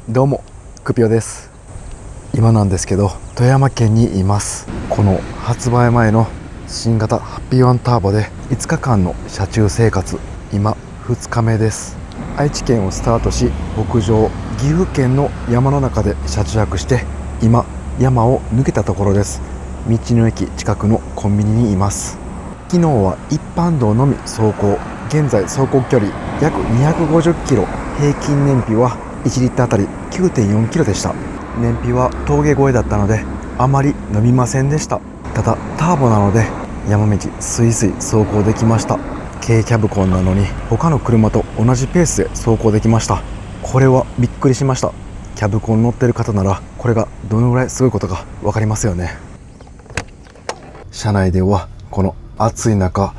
どうもクピオです。今なんですけど富山県にいます。この発売前の新型ハッピーワンターボで5日間の車中生活、今2日目です。愛知県をスタートし北上、岐阜県の山の中で車中泊して今山を抜けたところです。道の駅近くのコンビニにいます。昨日は一般道のみ走行、現在走行距離約250キロ、平均燃費は1リッターあたり 9.4 キロでした。燃費は峠越えだったのであまり伸びませんでした。ただターボなので山道スイスイ走行できました。軽キャブコンなのに他の車と同じペースで走行できました。これはびっくりしました。キャブコン乗ってる方ならこれがどのぐらいすごいことか分かりますよね。車内ではこの暑い中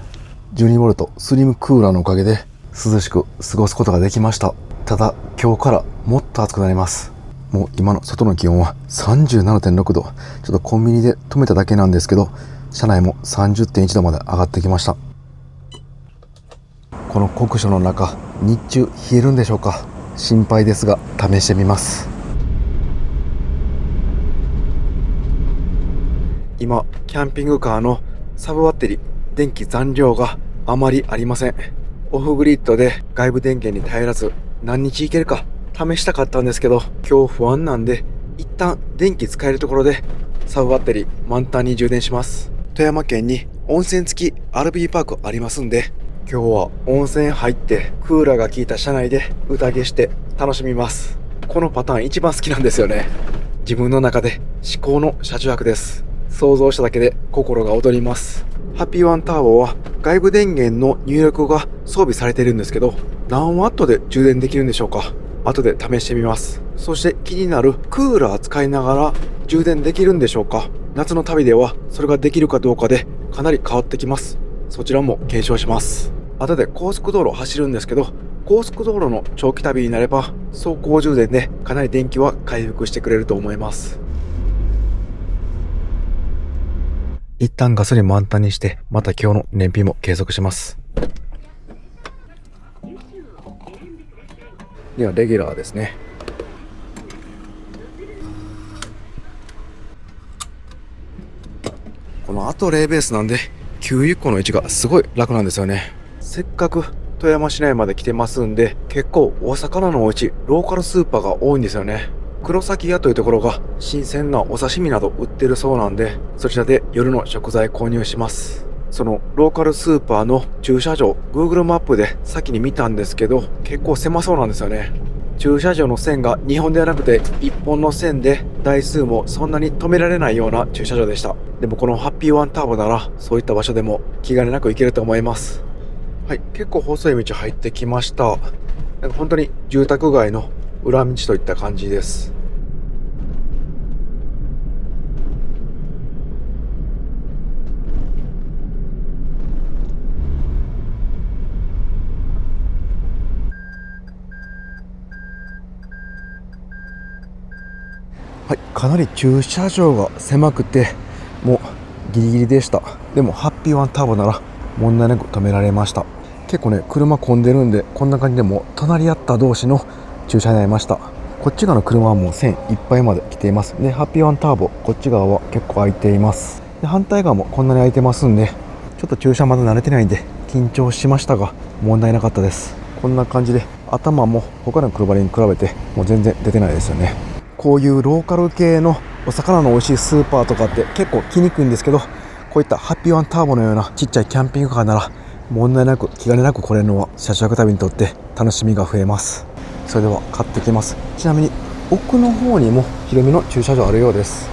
12V スリムクーラーのおかげで涼しく過ごすことができました。ただ今日からもっと暑くなります。もう今の外の気温は 37.6 度。ちょっとコンビニで止めただけなんですけど車内も 30.1 度まで上がってきました。この酷暑の中日中冷えるんでしょうか、心配ですが試してみます。今キャンピングカーのサブバッテリー電気残量があまりありません。オフグリッドで外部電源に頼らず何日いけるか試したかったんですけど今日不安なんで一旦電気使えるところでサブバッテリー満タンに充電します。富山県に温泉付き RV パークありますんで今日は温泉入ってクーラーが効いた車内で宴して楽しみます。このパターン一番好きなんですよね。自分の中で至高の車中泊です。想像しただけで心が躍ります。ハッピーワンターボは外部電源の入力が装備されているんですけど何ワットで充電できるんでしょうか。後で試してみます。そして気になるクーラー使いながら充電できるんでしょうか。夏の旅ではそれができるかどうかでかなり変わってきます。そちらも検証します。後で高速道路を走るんですけど高速道路の長期旅になれば走行充電でかなり電気は回復してくれると思います。一旦ガソリン満タンにしてまた今日の燃費も計測します。ではレギュラーですね。この後レーベースなんで給油庫の位置がすごい楽なんですよね。せっかく富山市内まで来てますんで結構お魚のお家ローカルスーパーが多いんですよね。黒崎屋というところが新鮮なお刺身など売ってるそうなんでそちらで夜の食材購入します。そのローカルスーパーの駐車場 Google マップで先に見たんですけど結構狭そうなんですよね。駐車場の線が2本ではなくて1本の線で台数もそんなに止められないような駐車場でした。でもこのハッピーワンターボならそういった場所でも気兼ねなく行けると思います。はい、結構細い道入ってきました。なんか本当に住宅街の裏道といった感じです。はい、かなり駐車場が狭くてもうギリギリでした。でもハッピーワンターボなら問題なく止められました。結構ね車混んでるんでこんな感じでもう隣り合った同士の駐車になりました。こっち側の車はもう線いっぱいまで来ています。でハッピーワンターボこっち側は結構空いています。で反対側もこんなに空いてますんでちょっと駐車まだ慣れてないんで緊張しましたが問題なかったです。こんな感じで頭も他の車に比べてもう全然出てないですよね。こういうローカル系のお魚の美味しいスーパーとかって結構来にくいんですけどこういったハッピーワンターボのようなちっちゃいキャンピングカーなら問題なく気兼ねなく来れるのは車中泊旅にとって楽しみが増えます。それでは買ってきます。ちなみに奥の方にも広めの駐車場あるようです。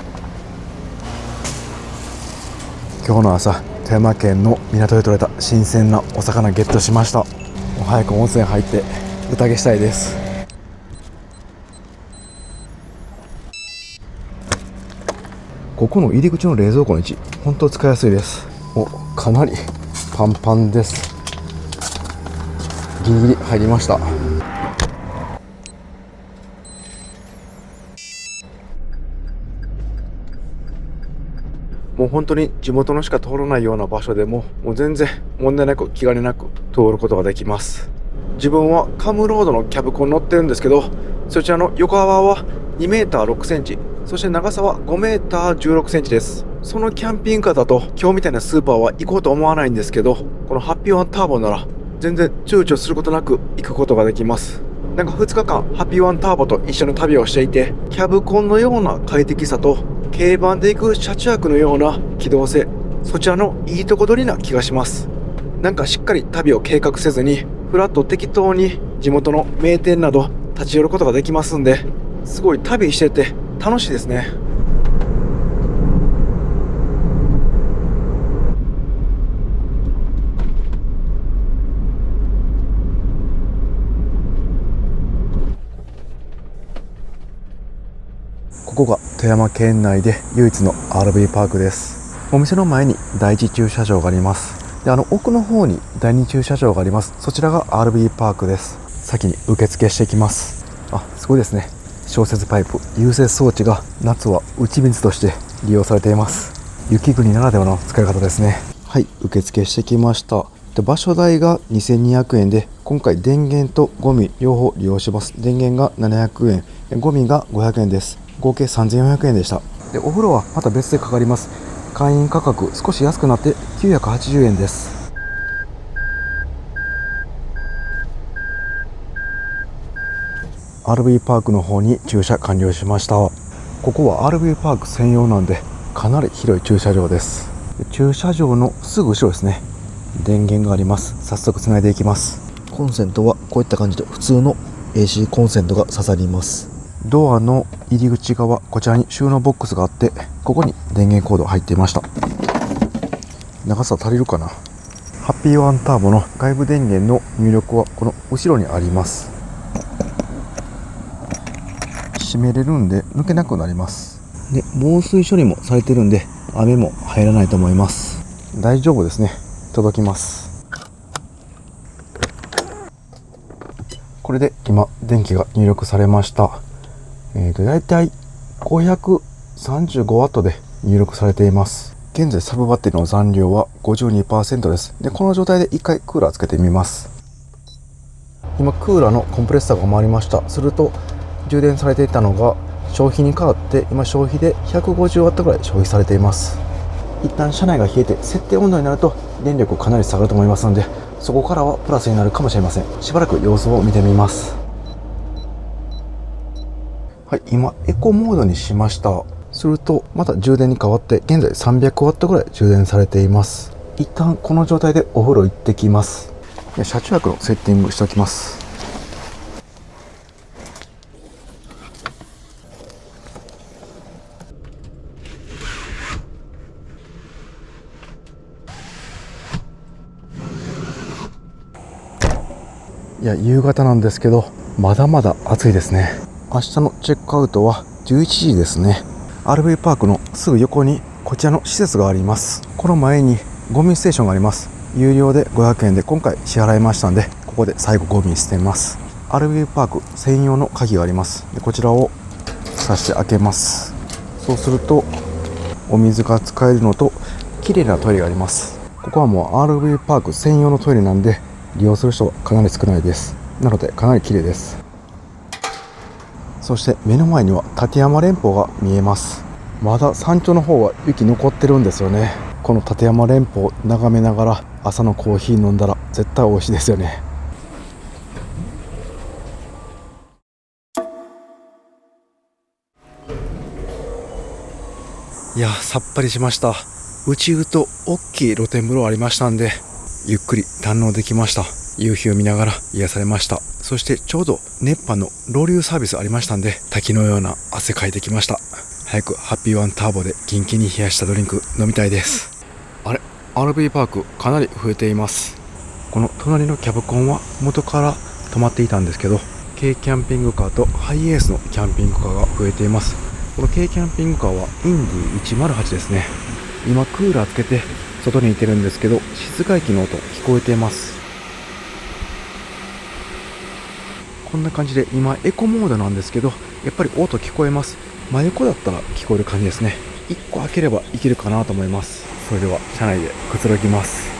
今日の朝富山県の港で採れた新鮮なお魚ゲットしました。もう早く温泉入って宴したいです。ここの入り口の冷蔵庫の位置本当使いやすいです。かなりパンパンです。ギリギリ入りました。もう本当に地元のしか通らないような場所でももう全然問題なく気兼ねなく通ることができます。自分はカムロードのキャブコン乗ってるんですけど、そちらの横幅は2メーター6センチ、そして長さは5メーター16センチです。そのキャンピングカーだと今日みたいなスーパーは行こうと思わないんですけど、このハッピーワンターボなら全然躊躇することなく行くことができます。なんか2日間ハッピーワンターボと一緒に旅をしていて、キャブコンのような快適さと軽バンで行く車中泊のような機動性、そちらのいいとこ取りな気がします。なんかしっかり旅を計画せずにフラッと適当に地元の名店など立ち寄ることができますんで、すごい旅してて楽しいですね。ここが富山県内で唯一の RV パークです。お店の前に第一駐車場があります。で、奥の方に第二駐車場があります。そちらが RV パークです。先に受付していきます。すごいですね。消雪パイプ、融雪装置が夏は打ち水として利用されています。雪国ならではの使い方ですね。はい、受付してきました。で、場所代が2200円で、今回電源とゴミ両方利用します。電源が700円、ゴミが500円です。合計3400円でした。で、お風呂はまた別でかかります。会員価格少し安くなって980円です。RV パークの方に駐車完了しました。ここは RV パーク専用なんでかなり広い駐車場です。駐車場のすぐ後ろですね、電源があります。早速つないでいきます。コンセントはこういった感じで普通の AC コンセントが刺さります。ドアの入り口側、こちらに収納ボックスがあって、ここに電源コード入っていました。長さ足りるかな。ハッピーワンターボの外部電源の入力はこの後ろにあります。閉めれるんで抜けなくなります。で、防水処理もされてるんで雨も入らないと思います。大丈夫ですね。届きます。これで今電気が入力されました。だいたい 535W で入力されています。現在サブバッテリーの残量は 52% です。で、この状態で一回クーラーつけてみます。今クーラーのコンプレッサーが回りました。すると充電されていたのが消費に変わって、今消費で 150W ぐらい消費されています。一旦車内が冷えて設定温度になると電力かなり下がると思いますので、そこからはプラスになるかもしれません。しばらく様子を見てみます。はい、今エコモードにしました。するとまた充電に変わって現在 300W ぐらい充電されています。一旦この状態でお風呂行ってきます。車中泊のセッティングしておきます。夕方なんですけどまだまだ暑いですね。明日のチェックアウトは11時ですね。 RV パークのすぐ横にこちらの施設があります。この前にゴミステーションがあります。有料で500円で今回支払いましたので、ここで最後ゴミ捨てます。 RV パーク専用の鍵があります。で、こちらを挿して開けます。そうするとお水が使えるのと綺麗なトイレがあります。ここはもう RV パーク専用のトイレなんで利用する人はかなり少ないです。なのでかなり綺麗です。そして目の前には立山連峰が見えます。まだ山頂の方は雪残ってるんですよね。この立山連峰眺めながら朝のコーヒー飲んだら絶対美味しいですよね。さっぱりしました。内湯と大きい露天風呂ありましたんで、ゆっくり堪能できました。夕日を見ながら癒されました。そしてちょうど熱波のロウリュサービスありましたんで、滝のような汗かいてきました。早くハッピーワンターボでキンキンに冷やしたドリンク飲みたいです。RV パークかなり増えています。この隣のキャブコンは元から止まっていたんですけど、軽キャンピングカーとハイエースのキャンピングカーが増えています。この軽キャンピングカーはインディ108ですね。今クーラーつけて外にいてるんですけど、室外機の音聞こえています。こんな感じで今エコモードなんですけど、やっぱり音聞こえます。真横だったら聞こえる感じですね。1個開ければいけるかなと思います。それでは車内でくつろぎます。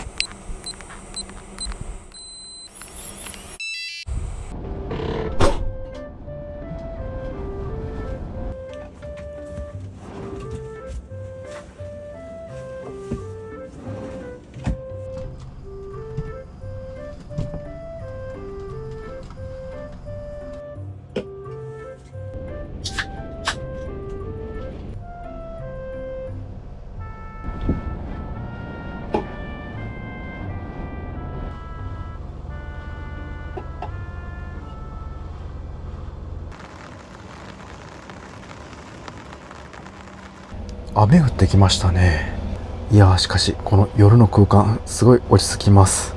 雨降ってきましたね。いやー、しかしこの夜の空間すごい落ち着きます。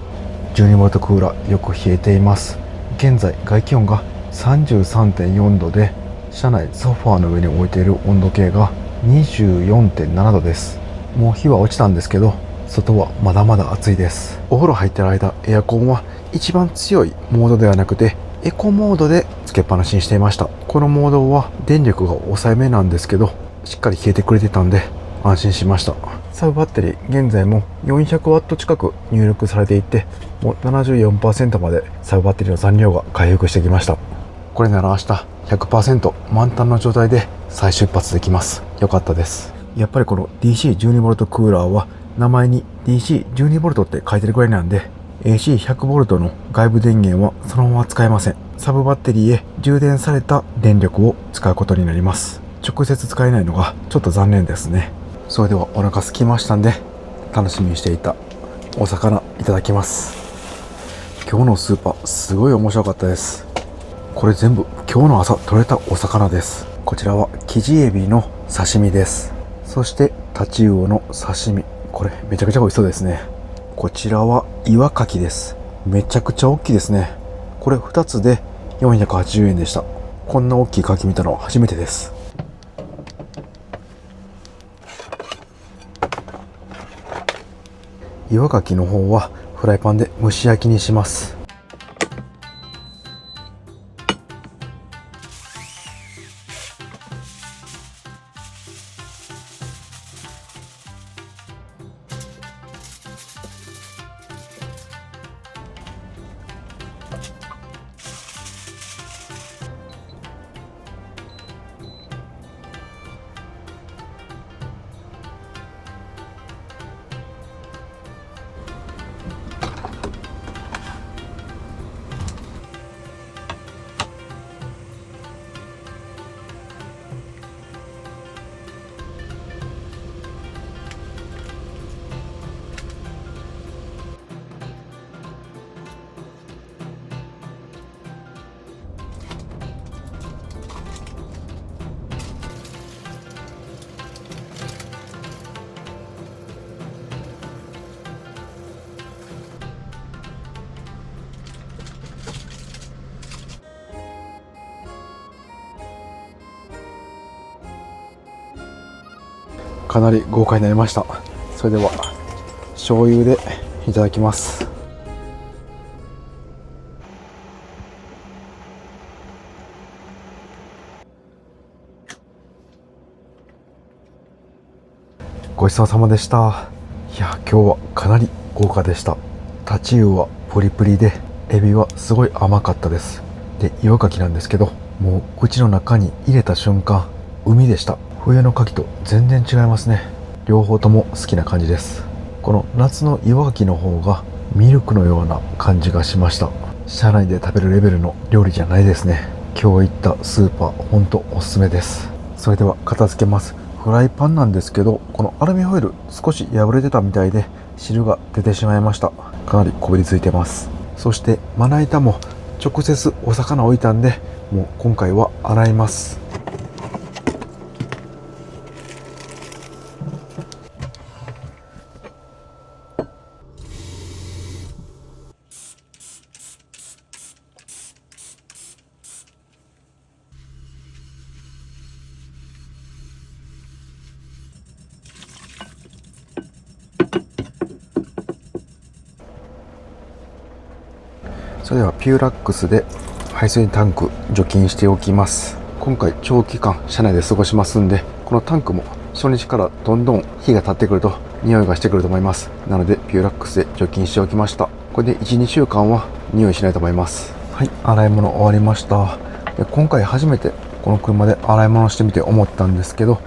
12V クーラーよく冷えています。現在外気温が 33.4 度で、車内ソファーの上に置いている温度計が 24.7 度です。もう日は落ちたんですけど、外はまだまだ暑いです。お風呂入ってる間、エアコンは一番強いモードではなくてエコモードでつけっぱなしにしていました。このモードは電力が抑えめなんですけど、しっかり冷えてくれてたんで安心しました。サブバッテリー現在も 400W 近く入力されていて、もう 74% までサブバッテリーの残量が回復してきました。これなら明日 100% 満タンの状態で再出発できます。よかったです。やっぱりこの DC12V クーラーは名前に DC12V って書いてるくらいなんで、 AC100V の外部電源はそのまま使えません。サブバッテリーへ充電された電力を使うことになります。直接使えないのがちょっと残念ですね。それではお腹空きましたんで、楽しみにしていたお魚いただきます。今日のスーパーすごい面白かったです。これ全部今日の朝取れたお魚です。こちらはキジエビの刺身です。そしてタチウオの刺身、これめちゃくちゃ美味しそうですね。こちらは岩牡蠣です。めちゃくちゃ大きいですね。これ2つで480円でした。こんな大きい牡蠣見たのは初めてです。岩牡蠣の方はフライパンで蒸し焼きにします。かなり豪華になりました。それでは醤油でいただきます。ごちそうさまでした。いや、今日はかなり豪華でした。タチウオはプリプリで、エビはすごい甘かったです。で、岩牡蠣なんですけど、もう口の中に入れた瞬間海でした。冬の牡蠣と全然違いますね。両方とも好きな感じです。この夏の岩牡蠣の方がミルクのような感じがしました。車内で食べるレベルの料理じゃないですね。今日行ったスーパーほんとおすすめです。それでは片付けます。フライパンなんですけど、このアルミホイル少し破れてたみたいで汁が出てしまいました。かなりこびりついてます。そしてまな板も直接お魚置いたんで、もう今回は洗います。それではピューラックスで排水タンク除菌しておきます。今回長期間車内で過ごしますんで、このタンクも初日からどんどん日が経ってくると匂いがしてくると思います。なのでピューラックスで除菌しておきました。これで 1,2 週間は匂いしないと思います。はい、洗い物終わりました。で、今回初めてこの車で洗い物してみて思ったんですけど、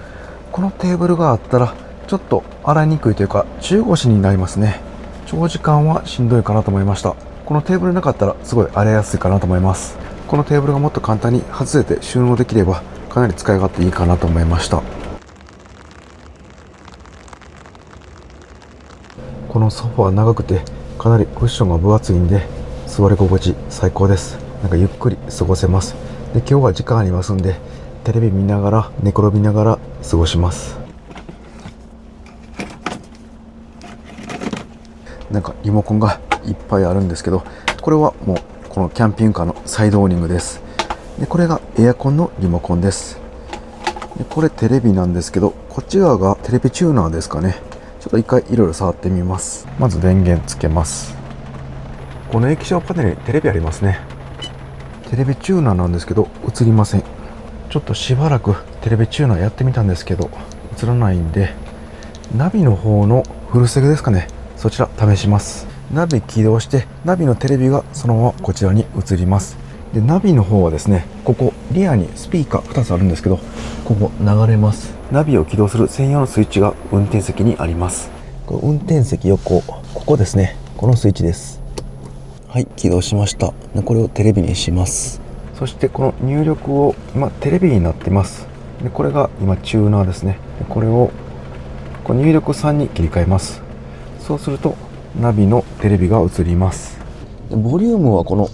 このテーブルがあったらちょっと洗いにくいというか中腰になりますね。長時間はしんどいかなと思いました。このテーブルなかったらすごい洗いやすいかなと思います。このテーブルがもっと簡単に外れて収納できればかなり使い勝手いいかなと思いました。このソファー長くてかなりクッションが分厚いんで座り心地最高です。なんかゆっくり過ごせます。で、今日は時間ありますんでテレビ見ながら寝転びながら過ごします。なんかリモコンがいっぱいあるんですけど、これはもうこのキャンピングカーのサイドオーニングです。でこれがエアコンのリモコンです。でこれテレビなんですけど、こっち側がテレビチューナーですかね。ちょっと一回いろいろ触ってみます。まず電源つけます。この液晶パネルにテレビありますね。テレビチューナーなんですけど映りません。ちょっとしばらくテレビチューナーやってみたんですけど映らないんで、ナビの方のフルセグですかね、そちら試します。ナビ起動してナビのテレビがそのままこちらに映ります。でナビの方はですね、ここリアにスピーカー2つあるんですけど、ここ流れます。ナビを起動する専用のスイッチが運転席にあります。これ運転席横、ここですね、このスイッチです。はい、起動しました。でこれをテレビにします。そしてこの入力を今テレビになってます。でこれが今チューナーですね。でこれをこの入力3に切り替えます。そうするとナビのテレビが映ります。でボリュームはこ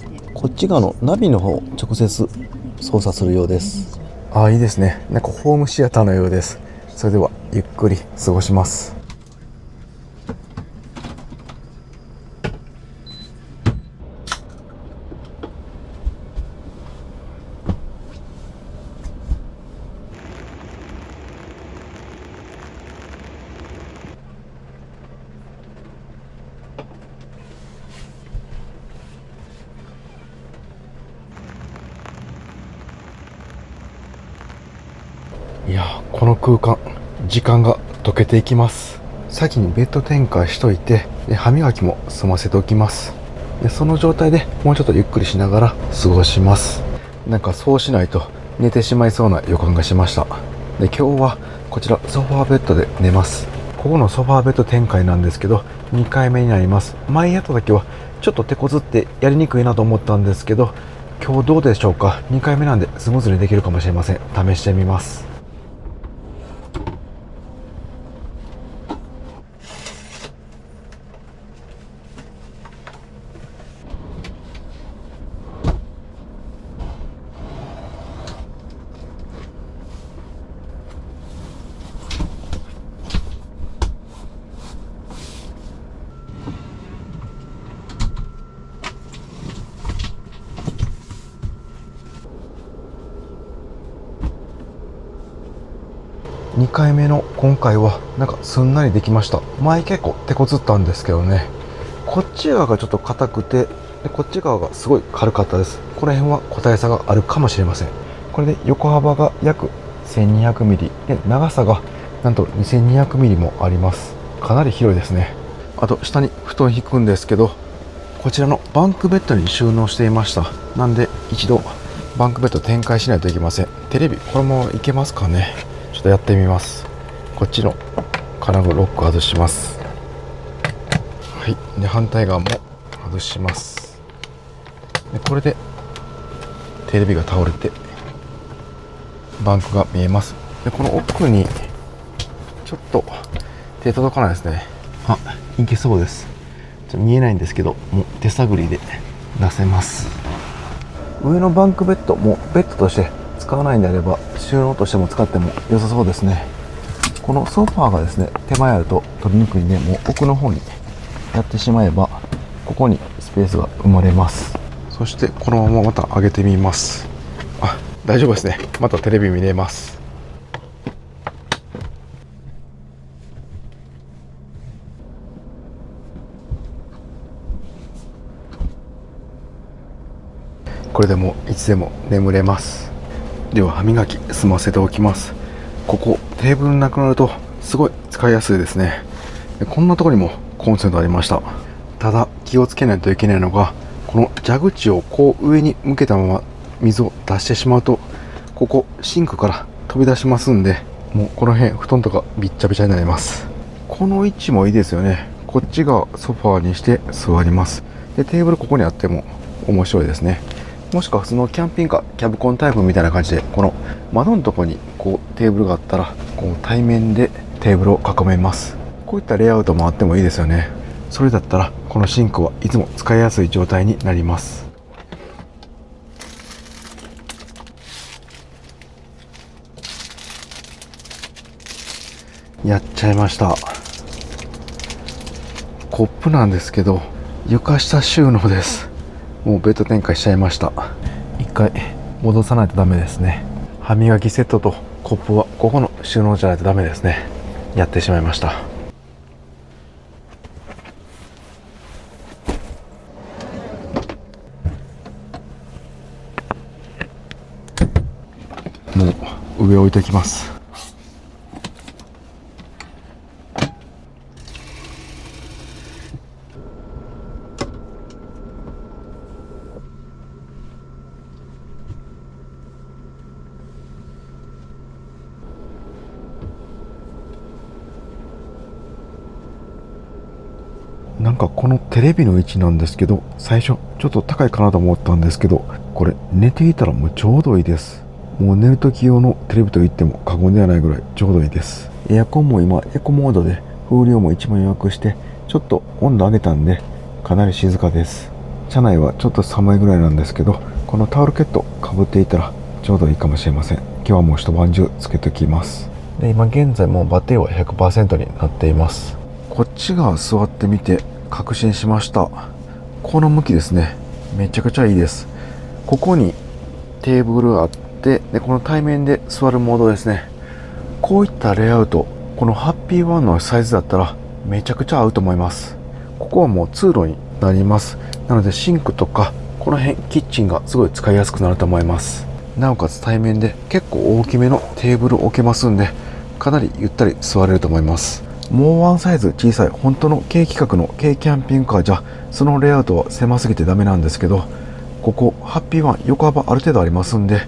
っち側のナビの方を直接操作するようです。いいですね。なんかホームシアターのようです。それではゆっくり過ごします。いや、この空間、時間が溶けていきます。先にベッド転換しといて、歯磨きも済ませておきます。でその状態でもうちょっとゆっくりしながら過ごします。なんかそうしないと寝てしまいそうな予感がしました。で今日はこちらソファーベッドで寝ます。ここのソファーベッド展開なんですけど、2回目になります。前やった時はちょっと手こずってやりにくいなと思ったんですけど、今日どうでしょうか。2回目なんでスムーズにできるかもしれません。試してみます。2回目の今回はなんかすんなりできました。前結構手こずったんですけどね、こっち側がちょっと硬くて、でこっち側がすごい軽かったです。この辺は個体差があるかもしれません。これで横幅が約 1200mm で長さがなんと 2200mm もあります。かなり広いですね。あと下に布団引くんですけど、こちらのバンクベッドに収納していました。なんで一度バンクベッド展開しないといけません。テレビこのままいけますかね。ちょっとやってみます。こっちの金具ロック外します。はい、で反対側も外します。でこれでテレビが倒れてバンクが見えます。でこの奥にちょっと手届かないですね。いけそうです。ちょっと見えないんですけど、もう手探りで出せます。上のバンクベッドもベッドとして使わないんであれば収納としても使っても良さそうですね。このソファーがですね、手前あると取りにくいんで、もう奥の方にやってしまえばここにスペースが生まれます。そしてこのまままた上げてみます。大丈夫ですね。またテレビ見れます。これでもいつでも眠れます。では歯磨き済ませておきます。ここテーブルなくなるとすごい使いやすいですね。でこんなところにもコンセントありました。ただ気をつけないといけないのが、この蛇口をこう上に向けたまま水を出してしまうと、ここシンクから飛び出しますんで、もうこの辺布団とかびっちゃびちゃになります。この位置もいいですよね。こっちがソファーにして座ります。でテーブルここにあっても面白いですね。もしくは普通のキャンピングカーキャブコンタイプみたいな感じで、この窓のところにこうテーブルがあったら、こう対面でテーブルを囲めます。こういったレイアウトもあってもいいですよね。それだったらこのシンクはいつも使いやすい状態になります。やっちゃいました。コップなんですけど床下収納です。もうベッド展開しちゃいました。一回戻さないとダメですね。歯磨きセットとコップはここの収納じゃないとダメですね。やってしまいました。もう上置いていきます。なんかこのテレビの位置なんですけど、最初ちょっと高いかなと思ったんですけど、これ寝ていたらもうちょうどいいです。もう寝る時用のテレビと言っても過言ではないぐらいちょうどいいです。エアコンも今エコモードで風量も一番弱くして、ちょっと温度上げたんでかなり静かです。車内はちょっと寒いぐらいなんですけど、このタオルケットかぶっていたらちょうどいいかもしれません。今日はもう一晩中つけておきます。で、今現在もうバッテリーは 100% になっています。こっち側座ってみて確信しました。この向きですね。めちゃくちゃいいです。ここにテーブルあって、でこの対面で座るモードですね。こういったレイアウト、このハッピーワンのサイズだったらめちゃくちゃ合うと思います。ここはもう通路になります。なのでシンクとかこの辺キッチンがすごい使いやすくなると思います。なおかつ対面で結構大きめのテーブル置けますんで、かなりゆったり座れると思います。もうワンサイズ小さい本当の軽規格の軽キャンピングカーじゃそのレイアウトは狭すぎてダメなんですけど、ここハッピーワン横幅ある程度ありますんで、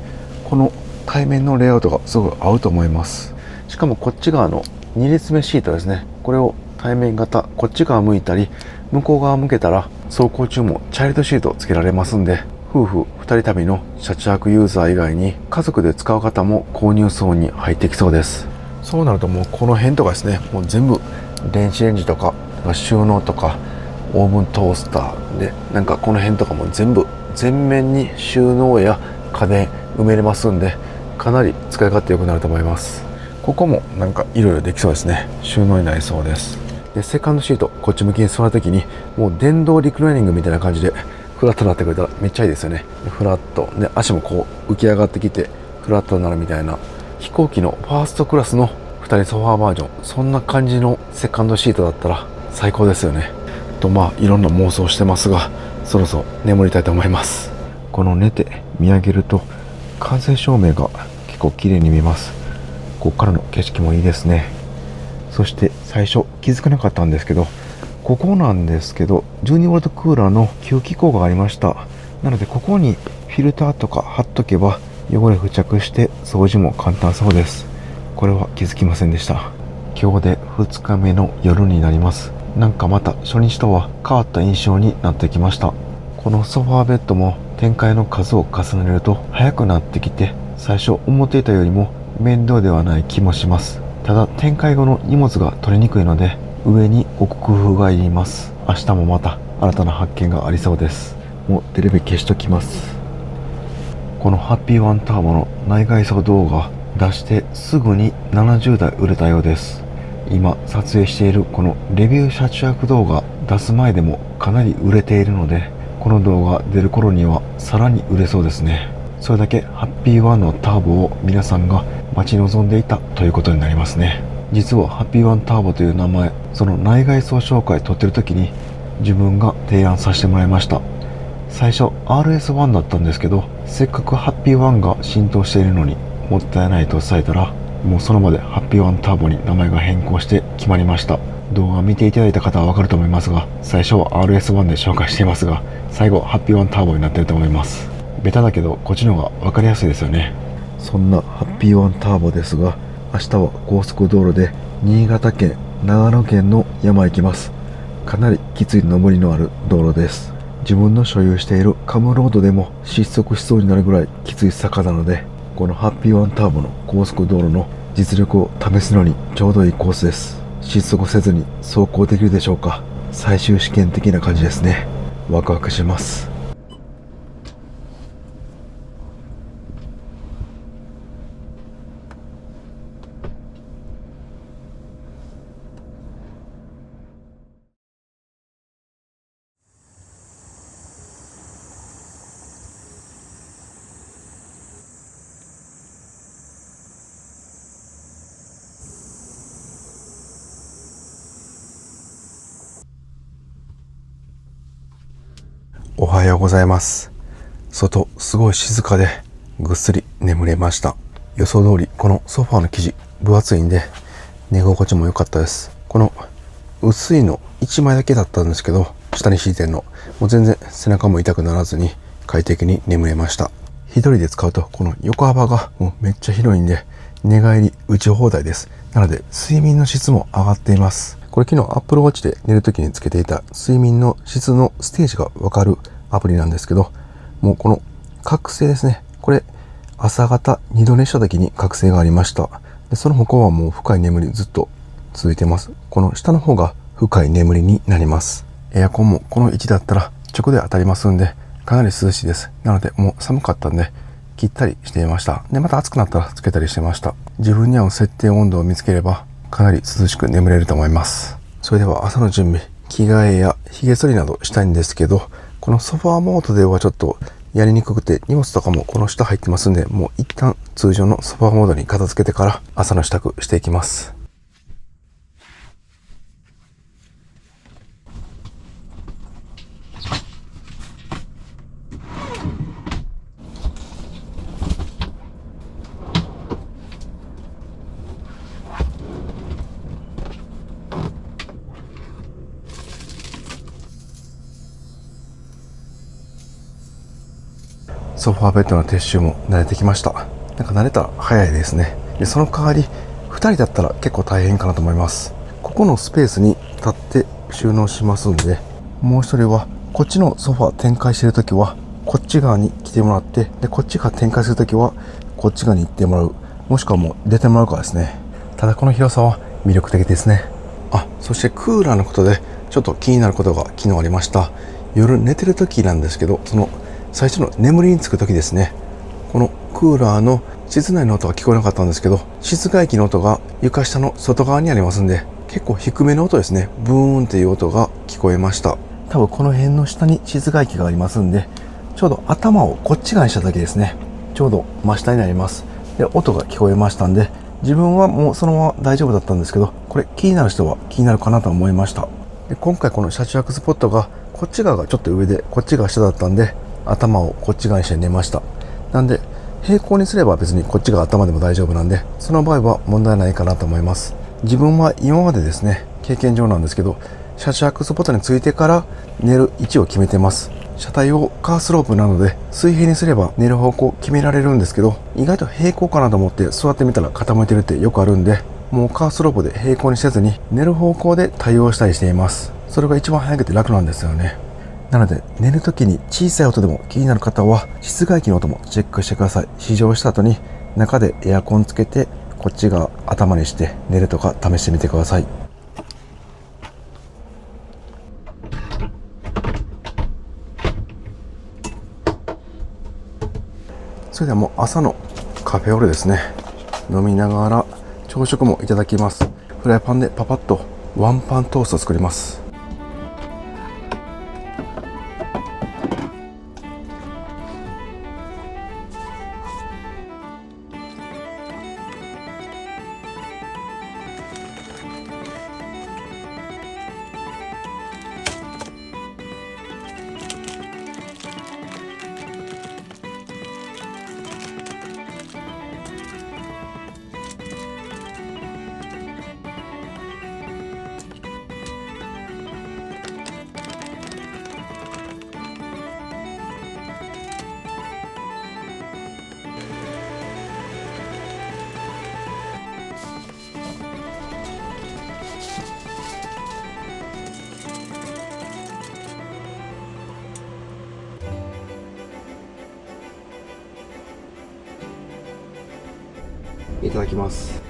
この対面のレイアウトがすごい合うと思います。しかもこっち側の2列目シートですね、これを対面型こっち側向いたり向こう側向けたら走行中もチャイルドシートをつけられますんで、夫婦2人旅の車中ユーザー以外に家族で使う方も購入層に入ってきそうです。そうなるともうこの辺とかですね、もう全部電子レンジとか収納とかオーブントースターで、なんかこの辺とかも全部全面に収納や家電埋めれますんで、かなり使い勝手良くなると思います。ここもなんかいろいろできそうですね。収納になりそうです。でセカンドシートこっち向きに座るときにもう電動リクライニングみたいな感じでフラットになってくれたらめっちゃいいですよね。フラットで足もこう浮き上がってきてフラットになるみたいな、飛行機のファーストクラスの2人ソファーバージョン、そんな感じのセカンドシートだったら最高ですよね。といろんな妄想してますが、そろそろ眠りたいと思います。この寝て見上げると完成照明が結構綺麗に見えます。ここからの景色もいいですね。そして最初気づかなかったんですけど、ここなんですけど 12V クーラーの吸気口がありました。なのでここにフィルターとか貼っとけば汚れ付着して掃除も簡単そうです。これは気づきませんでした。今日で2日目の夜になります。なんかまた初日とは変わった印象になってきました。このソファーベッドも展開の数を重ねると早くなってきて、最初思っていたよりも面倒ではない気もします。ただ展開後の荷物が取りにくいので上に置く工夫がいります。明日もまた新たな発見がありそうです。もうテレビ消しときます。このハッピーワンターボの内外装動画出してすぐに70台売れたようです。今撮影しているこのレビュー車中泊動画出す前でもかなり売れているので、この動画出る頃にはさらに売れそうですね。それだけハッピーワンのターボを皆さんが待ち望んでいたということになりますね。実はハッピーワンターボという名前、その内外装紹介撮ってる時に自分が提案させてもらいました。最初 RS1 だったんですけど、せっかくハッピーワンが浸透しているのにもったいないと伝えたら、もうその場でハッピーワンターボに名前が変更して決まりました。動画見ていただいた方はわかると思いますが、最初は RS1 で紹介していますが、最後ハッピーワンターボになっていると思います。ベタだけどこっちの方が分かりやすいですよね。そんなハッピーワンターボですが、明日は高速道路で新潟県長野県の山行きます。かなりきつい登りのある道路です。自分の所有しているカムロードでも失速しそうになるぐらいきつい坂なので、このハッピーワンターボの高速道路の実力を試すのにちょうどいいコースです。失速せずに走行できるでしょうか。最終試験的な感じですね。ワクワクします。はようございます。外すごい静かでぐっすり眠れました。予想通りこのソファーの生地分厚いんで寝心地も良かったです。この薄いの1枚だけだったんですけど、下に敷いてんのもう全然背中も痛くならずに快適に眠れました。一人で使うとこの横幅がもうめっちゃ広いんで寝返り打ち放題です。なので睡眠の質も上がっています。これ昨日 Apple Watch で寝るときにつけていた睡眠の質のステージがわかるアプリなんですけど、もうこの覚醒ですね。これ朝方2度寝した時に覚醒がありました。でその他はもう深い眠りずっと続いてます。この下の方が深い眠りになります。エアコンもこの位置だったら直で当たりますんでかなり涼しいです。なのでもう寒かったんで切ったりしていました。でまた暑くなったらつけたりしてました。自分に合う設定温度を見つければかなり涼しく眠れると思います。それでは朝の準備、着替えや髭剃りなどしたいんですけど、このソファーモードではちょっとやりにくくて荷物とかもこの下入ってますんで、もう一旦通常のソファーモードに片付けてから朝の支度していきます。ソファーベッドの撤収も慣れてきました。なんか慣れたら早いですね。でその代わり2人だったら結構大変かなと思います。ここのスペースに立って収納しますんで、もう一人はこっちのソファー展開してるときはこっち側に来てもらって、でこっちが展開するときはこっち側に行ってもらう、もしくはもう出てもらうかですね。ただこの広さは魅力的ですね。そしてクーラーのことでちょっと気になることが昨日ありました。夜寝てるときなんですけど、その最初の眠りにつくときですね、このクーラーの室内の音が聞こえなかったんですけど、室外機の音が床下の外側にありますんで、結構低めの音ですね。ブーンっていう音が聞こえました。多分この辺の下に室外機がありますんで、ちょうど頭をこっち側にした時ですね、ちょうど真下になります。で音が聞こえましたんで、自分はもうそのまま大丈夫だったんですけど、これ気になる人は気になるかなと思いました。で今回この車中泊スポットがこっち側がちょっと上でこっちが下だったんで、頭をこっち側にして寝ました。なんで平行にすれば別にこっちが頭でも大丈夫なんで、その場合は問題ないかなと思います。自分は今までですね、経験上なんですけど、車中泊スポットについてから寝る位置を決めてます。車体をカースロープなので水平にすれば寝る方向決められるんですけど、意外と平行かなと思って座ってみたら傾いてるってよくあるんで、もうカースロープで平行にせずに寝る方向で対応したりしています。それが一番早くて楽なんですよね。なので寝るときに小さい音でも気になる方は室外機の音もチェックしてください。試乗した後に中でエアコンつけてこっちが頭にして寝るとか試してみてください。それではもう朝のカフェオレですね、飲みながら朝食もいただきます。フライパンでパパッとワンパントースト作ります。いただきます。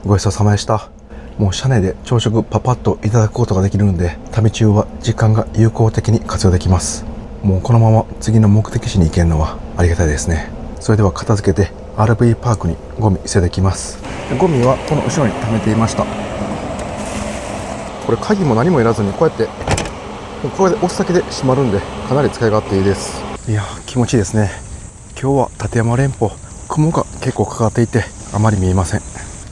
ごちそうさまでした。もう車内で朝食パパッといただくことができるので、旅中は時間が有効的に活用できます。もうこのまま次の目的地に行けるのはありがたいですね。それでは片付けて RV パークにゴミ捨ててきます。ゴミはこの後ろに溜めていました。これ鍵も何もいらずにこうやってこれで押すだけで閉まるんで、かなり使い勝手いいです。いや気持ちいいですね。今日は立山連峰、雲が結構かかっていてあまり見えません。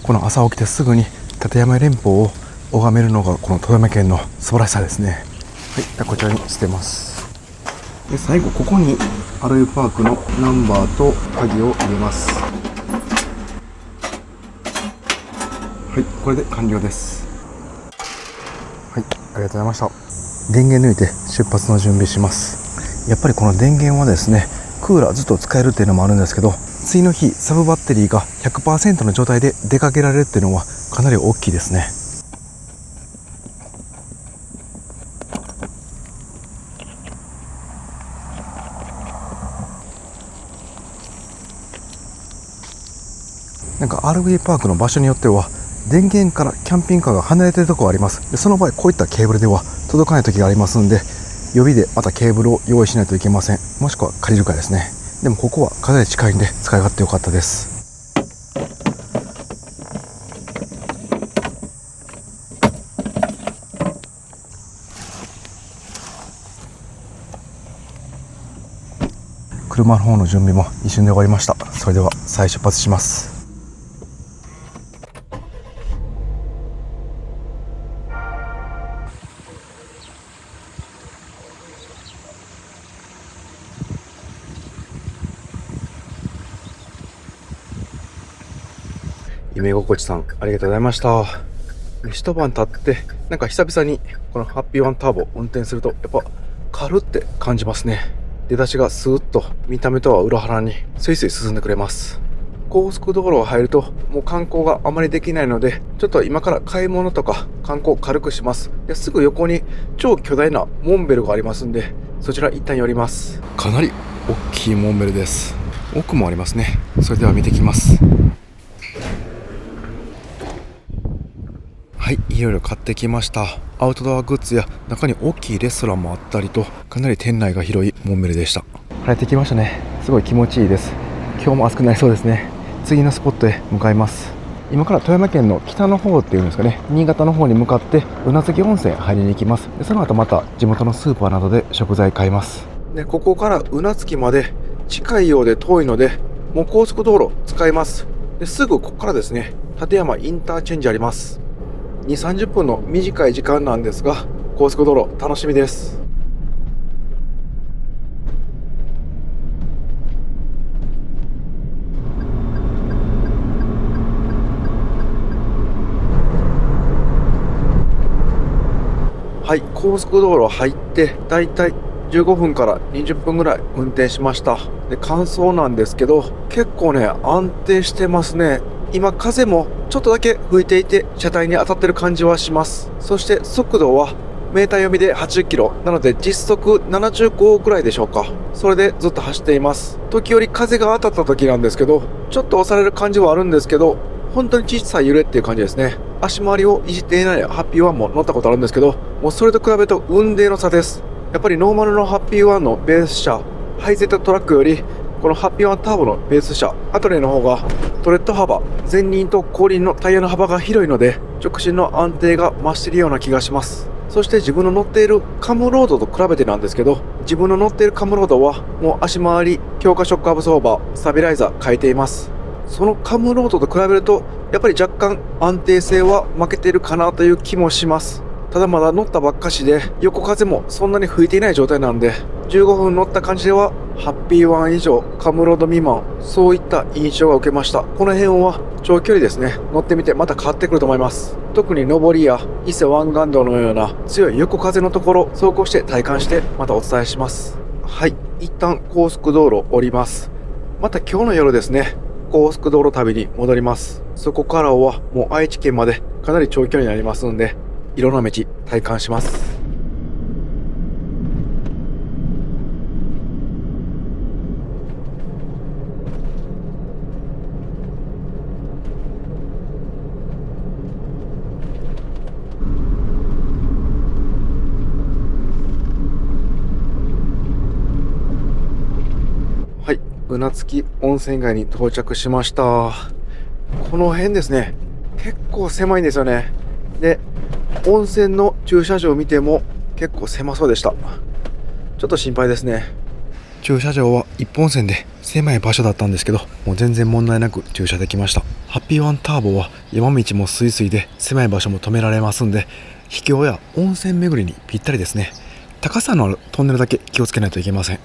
この朝起きてすぐに立山連峰を拝めるのがこの富山県の素晴らしさですね。はい、こちらに捨てます。で最後ここにアロイパークのナンバーと鍵を入れます。はい、これで完了です。はい、ありがとうございました。電源抜いて出発の準備します。やっぱりこの電源はですね、クーラーずっと使えるっていうのもあるんですけど、次の日サブバッテリーが 100% の状態で出かけられるっていうのはかなり大きいですね。なんか RV パークの場所によっては電源からキャンピングカーが離れているところがあります。でその場合こういったケーブルでは届かない時がありますんで、予備でまたケーブルを用意しないといけません。もしくは借りるかですね。でもここはかなり近いんで使い勝手良かったです。車の方の準備も一瞬で終わりました。それでは再出発します。夢心地さん、ありがとうございました。一晩経ってなんか久々にこのハッピーワンターボ運転するとやっぱ軽って感じますね。出だしがスーッと見た目とは裏腹にスイスイ進んでくれます。高速道路を入るともう観光があまりできないので、ちょっと今から買い物とか観光軽くします。ですぐ横に超巨大なモンベルがありますんで、そちら一旦寄ります。かなり大きいモンベルです。奥もありますね。それでは見てきます。はい、いろいろ買ってきました。アウトドアグッズや中に大きいレストランもあったりと、かなり店内が広いモンベルでした。晴れてきましたね。すごい気持ちいいです。今日も暑くなりそうですね。次のスポットへ向かいます。今から富山県の北の方っていうんですかね、新潟の方に向かって宇奈月温泉入りに行きます。でその後また地元のスーパーなどで食材買います。でここから宇奈月まで近いようで遠いので、もう高速道路使います。ですぐここからですね、立山インターチェンジあります。2、30分の短い時間なんですが、高速道路楽しみです。はい、高速道路入ってだいたい15分から20分ぐらい運転しました。で感想なんですけど、結構ね安定してますね。今風もちょっとだけ吹いていて車体に当たってる感じはします。そして速度はメーター読みで80キロなので実速75くらいでしょうか。それでずっと走っています。時折風が当たった時なんですけど、ちょっと押される感じはあるんですけど、本当に小さい揺れっていう感じですね。足回りをいじっていないハッピーワンも乗ったことあるんですけど、もうそれと比べると雲泥の差です。やっぱりノーマルのハッピーワンのベース車、ハイゼットトラックよりこのハッピーワンターボのベース車アトレの方がトレッド幅、前輪と後輪のタイヤの幅が広いので直進の安定が増しているような気がします。そして自分の乗っているカムロードと比べてなんですけど、自分の乗っているカムロードはもう足回り、強化ショックアブソーバー、スタビライザー変えています。そのカムロードと比べるとやっぱり若干安定性は負けているかなという気もします。ただまだ乗ったばっかしで横風もそんなに吹いていない状態なんで、15分乗った感じではハッピーワン以上カムロード未満、そういった印象が受けました。この辺は長距離ですね、乗ってみてまた変わってくると思います。特に上りや伊勢湾岸道のような強い横風のところ走行して体感してまたお伝えします。はい、一旦高速道路降ります。また今日の夜ですね、高速道路旅に戻ります。そこからはもう愛知県までかなり長距離になりますので、いろんな道体感します。はい、宇奈月温泉街に到着しました。この辺ですね、結構狭いんですよね。で、温泉の駐車場を見ても結構狭そうでした。ちょっと心配ですね。駐車場は一本線で狭い場所だったんですけど、もう全然問題なく駐車できました。ハッピーワンターボは山道もスイスイで狭い場所も止められますんで、秘境や温泉巡りにぴったりですね。高さのあるトンネルだけ気をつけないといけません。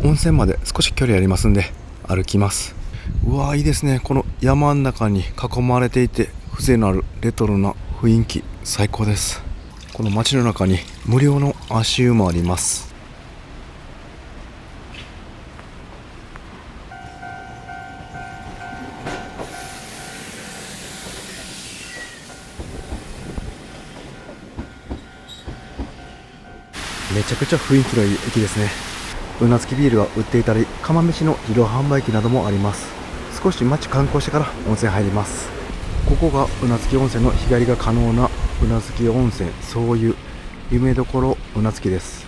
温泉まで少し距離ありますんで歩きます。うわー、いいですね。この山の中に囲まれていて風情のあるレトロな雰囲気、最高です。この街の中に無料の足湯もあります。めちゃくちゃ雰囲気のいい駅ですね。うなつきビールが売っていたり、釜飯の自動販売機などもあります。少し街観光してから温泉入ります。ここがうなつき温泉の日帰りが可能なうなつき温泉総湯夢どころうなつきです。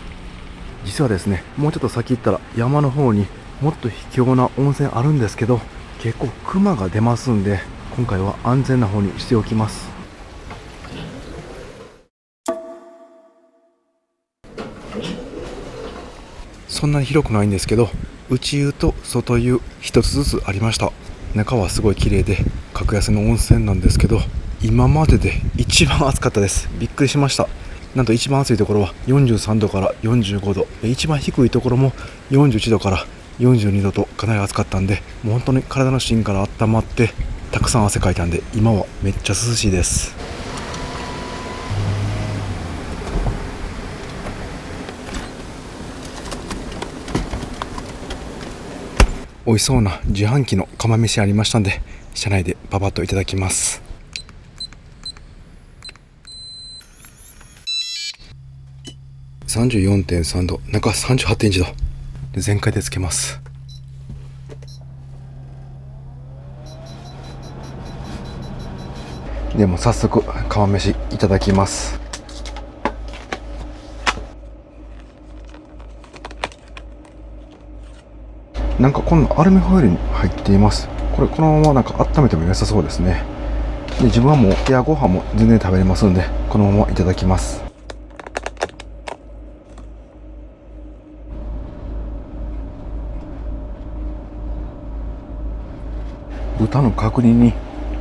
実はですね、もうちょっと先行ったら山の方にもっと秘境な温泉あるんですけど、結構クマが出ますんで、今回は安全な方にしておきます。そんなに広くないんですけど、内湯と外湯一つずつありました。中はすごい綺麗で格安の温泉なんですけど、今までで一番暑かったです。びっくりしました。なんと一番暑いところは43度から45度、一番低いところも41度から42度とかなり暑かったんで、もう本当に体の芯から温まってたくさん汗かいたんで、今はめっちゃ涼しいです。美味しそうな自販機の釜飯ありましたんで、車内でパパッといただきます。34.3 度、中 38.1 度で全開でつけます。でも早速釜飯いただきます。なんかこんなアルミホイルに入っています。これこのままなんか温めても良さそうですね。で、自分はもう冷やご飯も全然食べれますんで、このままいただきます。豚の角煮に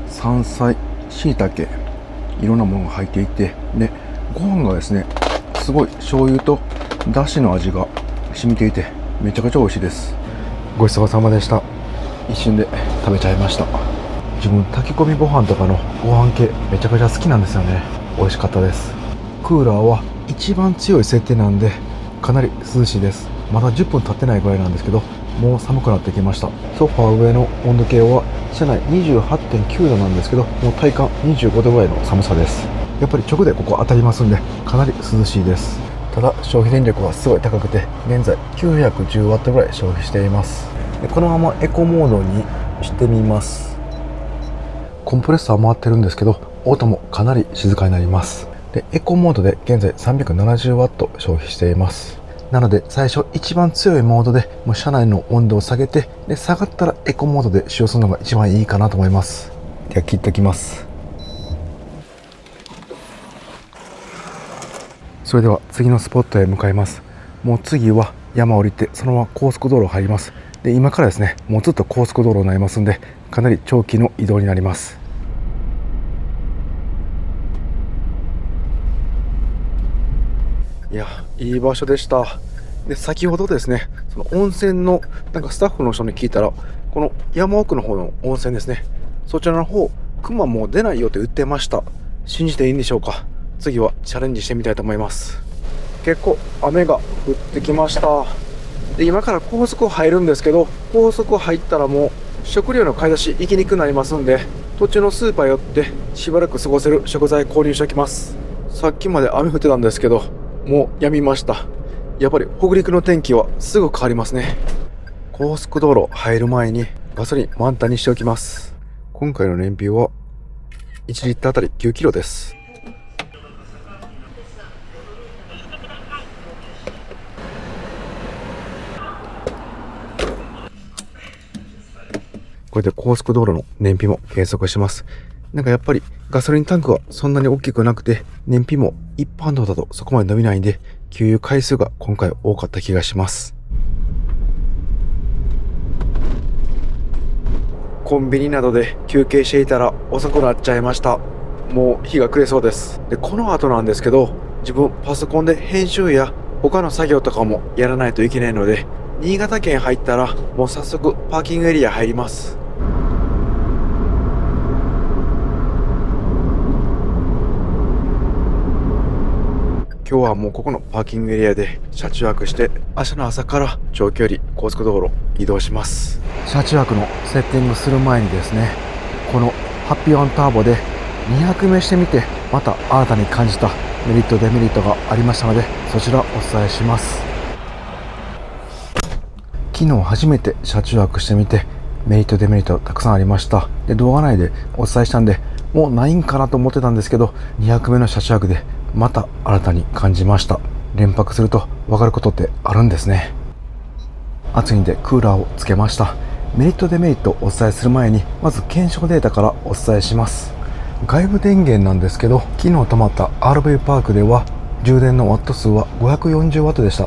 山菜、椎茸、いろんなものが入っていて、でご飯がですね、すごい醤油とだしの味が染みていてめちゃくちゃ美味しいです。ごちそうさまでした。一瞬で食べちゃいました。自分炊き込みご飯とかのご飯系めちゃくちゃ好きなんですよね。美味しかったです。クーラーは一番強い設定なんでかなり涼しいです。まだ10分経ってないぐらいなんですけど、もう寒くなってきました。ソファー上の温度計は車内 28.9 度なんですけど、もう体感25度ぐらいの寒さです。やっぱり直でここ当たりますんでかなり涼しいです。ただ消費電力はすごい高くて、現在 910W ぐらい消費しています。でこのままエコモードにしてみます。コンプレッサー回ってるんですけど、音もかなり静かになります。でエコモードで現在 370W 消費しています。なので最初一番強いモードでもう車内の温度を下げて、で下がったらエコモードで使用するのが一番いいかなと思います。では切っておきます。それでは次のスポットへ向かいます。もう次は山を降りてそのまま高速道路入ります。で今からですね、もうずっと高速道路になりますんで、かなり長期の移動になります。いや、いい場所でした。で先ほどですね、その温泉のなんかスタッフの人に聞いたら、この山奥の方の温泉ですね、そちらの方クマもう出ないよと言ってました。信じていいんでしょうか。次はチャレンジしてみたいと思います。結構雨が降ってきました。で今から高速入るんですけど、高速入ったらもう食料の買い出し行きにくくなりますんで、途中のスーパー寄ってしばらく過ごせる食材購入しておきます。さっきまで雨降ってたんですけど、もう止みました。やっぱり北陸の天気はすぐ変わりますね。高速道路入る前にガソリン満タンにしておきます。今回の燃費は1リッターあたり9キロです。これで高速道路の燃費も計測します。なんかやっぱりガソリンタンクはそんなに大きくなくて、燃費も一般道だとそこまで伸びないんで、給油回数が今回多かった気がします。コンビニなどで休憩していたら遅くなっちゃいました。もう日が暮れそうです。で、この後なんですけど、自分パソコンで編集や他の作業とかもやらないといけないので、新潟県入ったらもう早速パーキングエリア入ります。今日はもうここのパーキングエリアで車中泊して、明日の朝から長距離高速道路移動します。車中泊のセッティングする前にですね、このハッピーワンターボで2泊目してみて、また新たに感じたメリットデメリットがありましたので、そちらお伝えします。昨日初めて車中泊してみて、メリットデメリットたくさんありました。で、動画内でお伝えしたんでもうないんかなと思ってたんですけど、2泊目の車中泊でまた新たに感じました。連泊すると分かることってあるんですね。暑いんでクーラーをつけました。メリットデメリットをお伝えする前に、まず検証データからお伝えします。外部電源なんですけど、昨日泊まった RV パークでは充電のワット数は 540W でした。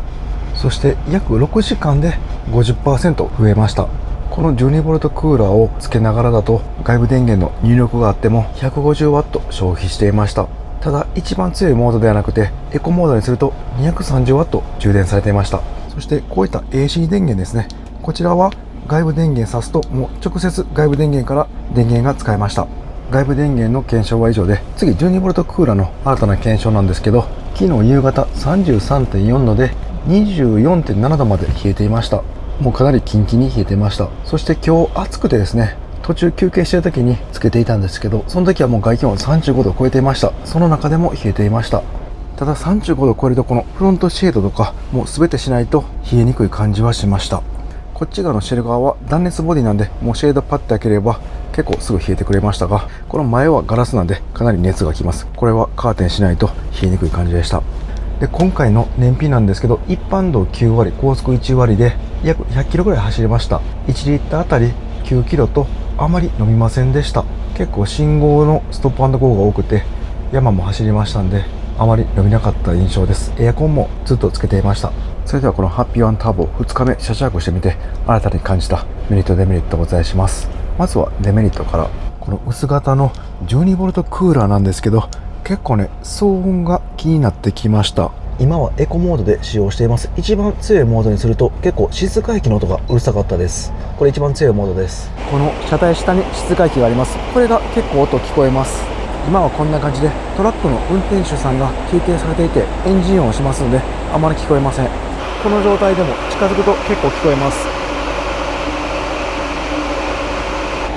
そして約6時間で 50% 増えました。この 12V クーラーをつけながらだと、外部電源の入力があっても 150W 消費していました。ただ一番強いモードではなくて、エコモードにすると 230W 充電されていました。そしてこういった AC 電源ですね、こちらは外部電源挿すともう直接外部電源から電源が使えました。外部電源の検証は以上で、次 12V クーラーの新たな検証なんですけど、昨日夕方 33.4 度で 24.7 度まで冷えていました。もうかなりキンキンに冷えていました。そして今日暑くてですね、途中休憩している時につけていたんですけど、その時はもう外気温35度を超えていました。その中でも冷えていました。ただ35度を超えると、このフロントシェードとかもう全てしないと冷えにくい感じはしました。こっち側のシェル側は断熱ボディなんで、もうシェードパッて開ければ結構すぐ冷えてくれましたが、この前はガラスなんでかなり熱がきます。これはカーテンしないと冷えにくい感じでした。で、今回の燃費なんですけど、一般道9割、高速1割で約100キロぐらい走れました。1リッターあたり9キロとあまり飲みませんでした。結構信号のストップ&ゴーが多くて、山も走りましたんで、あまり飲みなかった印象です。エアコンもずっとつけていました。それではこのハッピーワンターボ2日目車中泊してみて、新たに感じたメリットデメリットをお伝えします。まずはデメリットから。この薄型の 12V クーラーなんですけど、結構ね、騒音が気になってきました。今はエコモードで使用しています。一番強いモードにすると結構室外機の音がうるさかったです。これ一番強いモードです。この車体下に室外機があります。これが結構音聞こえます。今はこんな感じでトラックの運転手さんが休憩されていてエンジン音をしますので、あまり聞こえません。この状態でも近づくと結構聞こえます。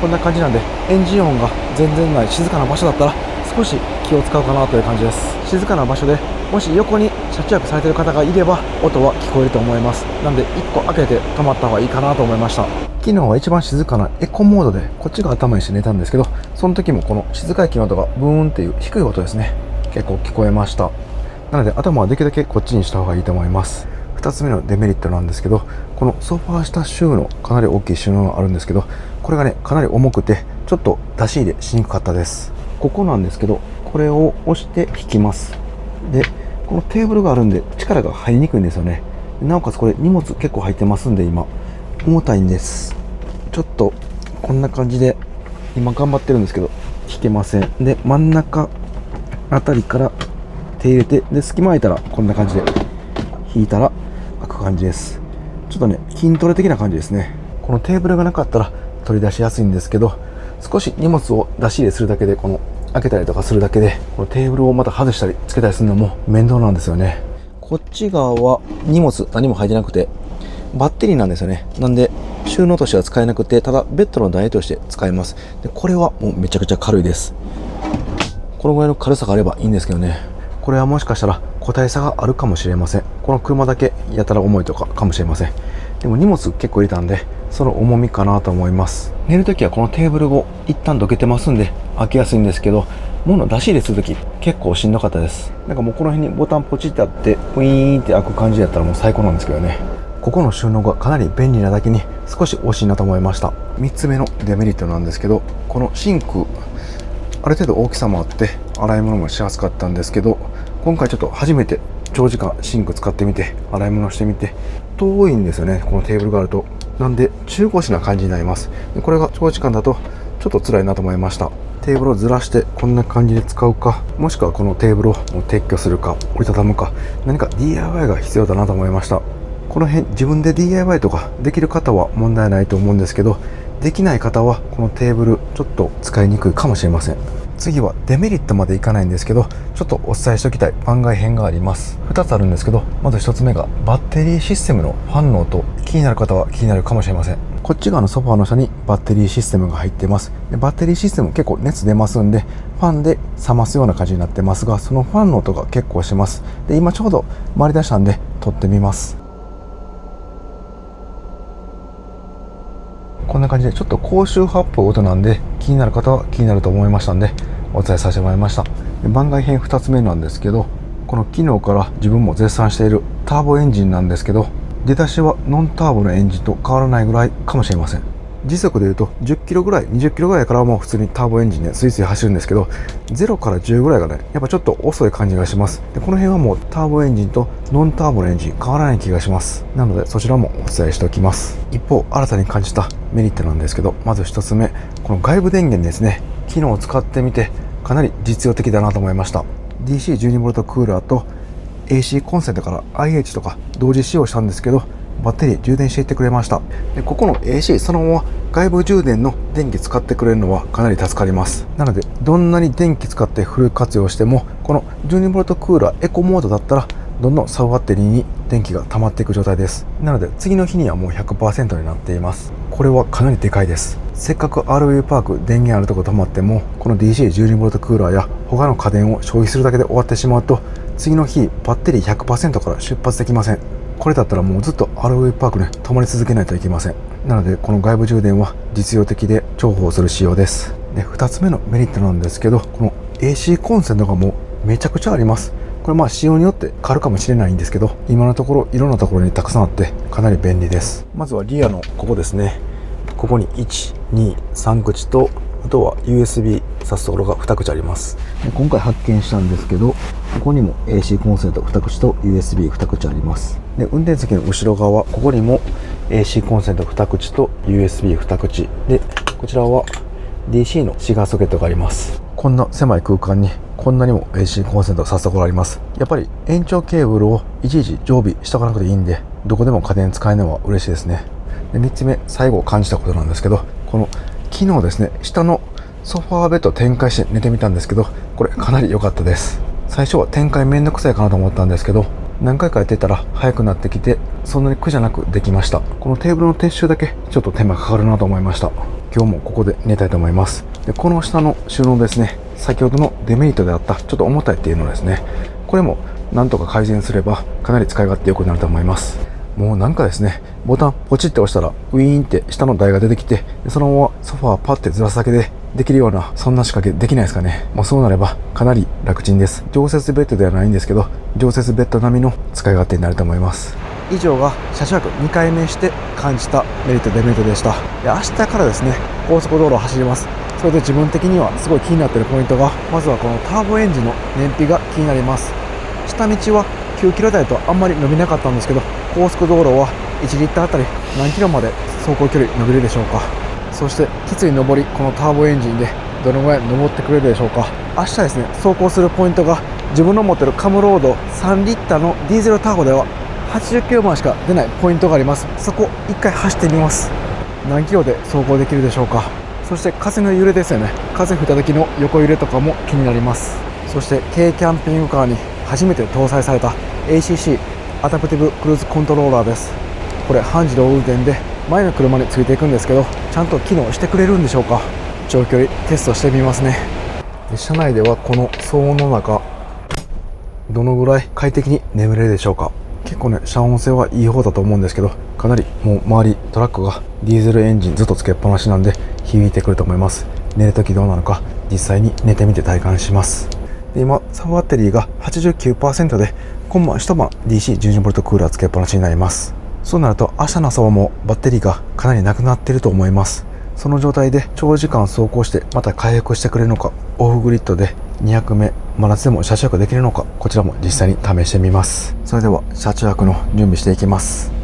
こんな感じなんで、エンジン音が全然ない静かな場所だったら少し気を使うかなという感じです。静かな場所でもし横に車中泊されている方がいれば音は聞こえると思います。なんで1個開けて止まった方がいいかなと思いました。昨日は一番静かなエコモードでこっちが頭にして寝たんですけど、その時もこの室外機の音がブーンっていう低い音ですね、結構聞こえました。なので頭はできるだけこっちにした方がいいと思います。2つ目のデメリットなんですけど、このソファー下収納、かなり大きい収納があるんですけど、これがねかなり重くてちょっと出し入れしにくかったです。ここなんですけど、これを押して引きます。で、このテーブルがあるんで力が入りにくいんですよね。なおかつこれ荷物結構入ってますんで、今重たいんです。ちょっとこんな感じで今頑張ってるんですけど引けません。で、真ん中あたりから手入れて、で隙間空いたらこんな感じで引いたら開く感じです。ちょっとね筋トレ的な感じですね。このテーブルがなかったら取り出しやすいんですけど、少し荷物を出し入れするだけで、この開けたりとかするだけでこのテーブルをまた外したりつけたりするのも面倒なんですよね。こっち側は荷物何も入ってなくてバッテリーなんですよね。なんで収納としては使えなくて、ただベッドの台として使えます。で、これはもうめちゃくちゃ軽いです。このぐらいの軽さがあればいいんですけどね。これはもしかしたら個体差があるかもしれません。この車だけやたら重いとかかもしれません。でも荷物結構入れたんで、その重みかなと思います。寝るときはこのテーブルを一旦どけてますんで開けやすいんですけど、物出し入れするとき結構しんどかったです。なんかもうこの辺にボタンポチってあってウィーンって開く感じだったらもう最高なんですけどね。ここの収納がかなり便利なだけに少し惜しいなと思いました。3つ目のデメリットなんですけど、このシンクある程度大きさもあって洗い物もしやすかったんですけど、今回ちょっと初めて長時間シンク使ってみて洗い物してみて遠いんですよね。このテーブルがあるとなんで中腰な感じになります。でこれが長時間だとちょっと辛いなと思いました。テーブルをずらしてこんな感じで使うか、もしくはこのテーブルをもう撤去するか折りたたむか、何か DIY が必要だなと思いました。この辺自分で DIY とかできる方は問題ないと思うんですけど、できない方はこのテーブルちょっと使いにくいかもしれません。次はデメリットまでいかないんですけど、ちょっとお伝えしておきたい番外編があります。2つあるんですけど、まず1つ目がバッテリーシステムの反応と、気になる方は気になるかもしれません。こっち側のソファーの下にバッテリーシステムが入ってます。でバッテリーシステム結構熱出ますんで、ファンで冷ますような感じになってますが、そのファンの音が結構します。で今ちょうど回り出したんで撮ってみます。こんな感じでちょっと高周波っぽい音なんで、気になる方は気になると思いましたんでお伝えさせてもらいました。で番外編2つ目なんですけど、この昨日から自分も絶賛しているターボエンジンなんですけど、出だしはノンターボのエンジンと変わらないぐらいかもしれません。時速でいうと10キロぐらい、20キロぐらいからはもう普通にターボエンジンでスイスイ走るんですけど、0から10ぐらいがね、やっぱちょっと遅い感じがします。でこの辺はもうターボエンジンとノンターボのエンジン変わらない気がします。なのでそちらもお伝えしておきます。一方新たに感じたメリットなんですけど、まず1つ目、この外部電源ですね。機能を使ってみてかなり実用的だなと思いました。 DC12V クーラーと AC コンセントから IH とか同時使用したんですけど、バッテリー充電していってくれました。でここの AC そのまま外部充電の電気使ってくれるのはかなり助かります。なのでどんなに電気使ってフル活用しても、この 12V クーラーエコモードだったらどんどんサブバッテリーに電気が溜まっていく状態です。なので次の日にはもう 100% になっています。これはかなりでかいです。せっかく RV パーク電源あるとこ止まっても、この DC12V クーラーや他の家電を消費するだけで終わってしまうと、次の日バッテリー 100% から出発できません。これだったらもうずっと RV パークに泊まり続けないといけません。なのでこの外部充電は実用的で重宝する仕様です。で2つ目のメリットなんですけど、この AC コンセントがもうめちゃくちゃあります。これ仕様によって変わるかもしれないんですけど、今のところいろんなところにたくさんあってかなり便利です。まずはリアのここですね。ここに1、2、3口と、あとは USB 挿すところが2口あります。で今回発見したんですけど、ここにも AC コンセント2口と USB2 口あります。で運転席の後ろ側、ここにも AC コンセント2口と USB2 口で、こちらは DC のシガーソケットがあります。こんな狭い空間にこんなにも AC コンセント挿すところあります。やっぱり延長ケーブルをいちいち常備しとかなくていいんで、どこでも家電使えるのは嬉しいですね。で3つ目、最後感じたことなんですけど、この昨日ですね、下のソファーベッド展開して寝てみたんですけど、これかなり良かったです。最初は展開めんどくさいかなと思ったんですけど、何回かやってたら早くなってきて、そんなに苦じゃなくできました。このテーブルの撤収だけちょっと手間かかるなと思いました。今日もここで寝たいと思います。でこの下の収納ですね、先ほどのデメリットであったちょっと重たいっていうのですね、これもなんとか改善すればかなり使い勝手良くなると思います。もうなんかですね、ボタンポチって押したらウィーンって下の台が出てきて、そのままソファーパッてずらすだけでできるような、そんな仕掛けできないですかね。もうそうなればかなり楽ちんです。常設ベッドではないんですけど、常設ベッド並みの使い勝手になると思います。以上が車中泊2回目して感じたメリットデメリットでした。で明日からですね、高速道路を走ります。それで自分的にはすごい気になっているポイントが、まずはこのターボエンジンの燃費が気になります。下道は9キロ台とあんまり伸びなかったんですけど、高速道路は1リッターあたり何キロまで走行距離伸びるでしょうか。そしてきつい上り、このターボエンジンでどのぐらい登ってくれるでしょうか。明日ですね、走行するポイントが、自分の持ってるカムロード3リッターのディーゼルターボでは80キロまでしか出ないポイントがあります。そこ1回走ってみます。何キロで走行できるでしょうか。そして風の揺れですよね。風吹いた時の横揺れとかも気になります。そして軽キャンピングカーに初めて搭載された ACC アダプティブクルーズコントローラーです。これ半自動運転で前の車についていくんですけど、ちゃんと機能してくれるんでしょうか。長距離テストしてみますね。で車内ではこの騒音の中、どのぐらい快適に眠れるでしょうか。結構ね、遮音性はいい方だと思うんですけど、かなりもう周りトラックがディーゼルエンジンずっとつけっぱなしなんで響いてくると思います。寝るときどうなのか実際に寝てみて体感します。で今サブバッテリーが 89% で、今晩一晩 DC12V クーラーつけっぱなしになります。そうなると明日の朝はもうバッテリーがかなりなくなっていると思います。その状態で長時間走行してまた回復してくれるのか、オフグリッドで2泊目真夏でも車中泊できるのか、こちらも実際に試してみます。それでは車中泊の準備していきます。